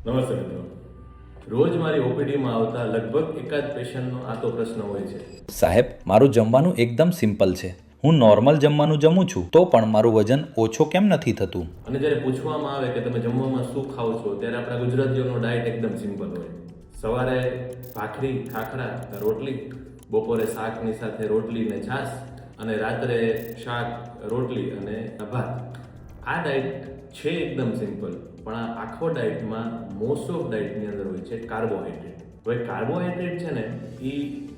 નમસ્તે મિત્રો. રોજ મારી ઓપીડીમાં આવતા લગભગ એકાદ પેશન્ટનો આ તો પ્રશ્ન હોય છે. સાહેબ, મારું જમવાનું એકદમ સિમ્પલ છે. હું નોર્મલ જમવાનું જમું છું તો પણ મારું વજન ઓછો કેમ નથી થતું? અને જ્યારે પૂછવામાં આવે કે તમે જમવામાં શું ખાઓ છો, ત્યારે આપણા ગુજરાતીઓનો ડાયટ એકદમ સિમ્પલ હોય. સવારે ભાખરી, ખાખરા, રોટલી, બપોરે શાકની સાથે રોટલી ને છાશ, અને રાત્રે શાક, રોટલી અને ભાત. આ ડાયટ છે એકદમ સિમ્પલ, પણ આ આખો ડાયટમાં મોસ્ટ ઓફ ડાયટની અંદર હોય છે કાર્બોહાઈડ્રેટ. હવે કાર્બોહાઈડ્રેટ છે ને એ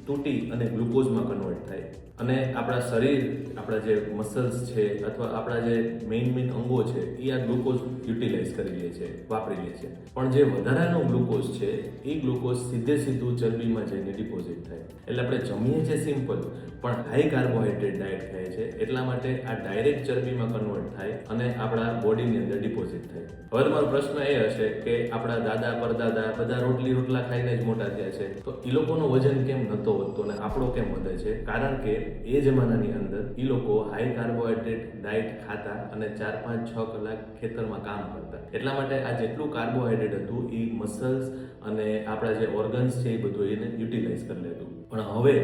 તૂટી અને ગ્લુકોઝમાં કન્વર્ટ થાય અને આપણા શરીર, આપણા જે મસલ્સ છે અથવા આપણા જે મેઇન અંગો છે એ આ ગ્લુકોઝ યુટિલાઇઝ કરી લે છે, વાપરી લે છે. પણ જે વધારાનો ગ્લુકોઝ છે એ ગ્લુકોઝ સીધું ચરબીમાં જઈને ડિપોઝિટ થાય. એટલે આપણે જમીએ છીએ સિમ્પલ, પણ હાઈ કાર્બોહાઈડ્રેટ ડાયટ ખાઈએ છે, એટલા માટે આ ડાયરેક્ટ ચરબીમાં કન્વર્ટ થાય અને આપણા બોડીની અંદર ડિપોઝિટ થાય. હવે તમારો પ્રશ્ન એ હશે કે આપણા દાદા પરદાદા બધા રોટલા ખાઈને જ મોટા થયા છે, તો એ લોકોનો વજન કેમ નહોતો વધતો ને આપણો કેમ વધે છે? કારણ કે એ જમાનાની અંદર એ લોકો હાઈ કાર્બોહાઈડ્રેટ ડાયટ ખાતા અને 4-5-6 કલાક ખેતરમાં કામ કરતા. એટલા માટે આ જેટલું કાર્બોહાઈડ્રેટ હતું એ મસલ્સ અને આપણા જે ઓર્ગન્સ છે એ બધું એને યુટિલાઇઝ કરી લેતું. પણ હવે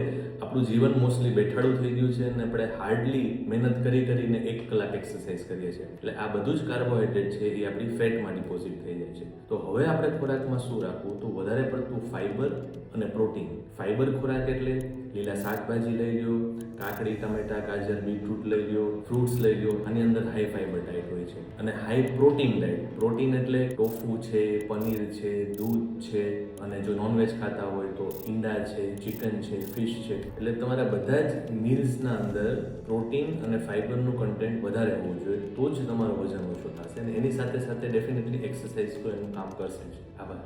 આપણું જીવન મોસ્ટલી બેઠાડું થઈ ગયું છે અને આપણે હાર્ડલી મહેનત કરીને 1 કલાક એક્સરસાઇઝ કરીએ છીએ. એટલે આ બધું જ કાર્બોહાઈડ્રેટ છે એ આપણી ફેટમાં ડિપોઝિટ થઈ જાય છે. તો હવે આપણે ખોરાકમાં શું રાખવું? તો વધારે પડતું ફાઈબર અને પ્રોટીન. ફાઈબર ખોરાક એટલે લીલા શાકભાજી લઈ લો, કાકડી, ટમેટા, ગાજર, બીટરૂટ લઈ લો, ફ્રૂટ્સ લઈ લો. આની અંદર હાઈ ફાઈબર ડાયટ હોય છે. અને હાઈ પ્રોટીન ડાયટ. પ્રોટીન એટલે ટોફુ છે, પનીર છે, દૂધ છે, અને જો નોનવેજ ખાતા હોય તો ઈંડા છે, ચિકન છે, ફિશ છે. એટલે તમારા બધા જ મીલ્સના અંદર પ્રોટીન અને ફાઈબરનું કન્ટેન્ટ વધારે હોવું જોઈએ, તો જ તમારું વજન ઓછું થશે. અને એની સાથે ડેફિનેટલી એક્સરસાઇઝ તો એનું કામ કરશે જ. આભાર.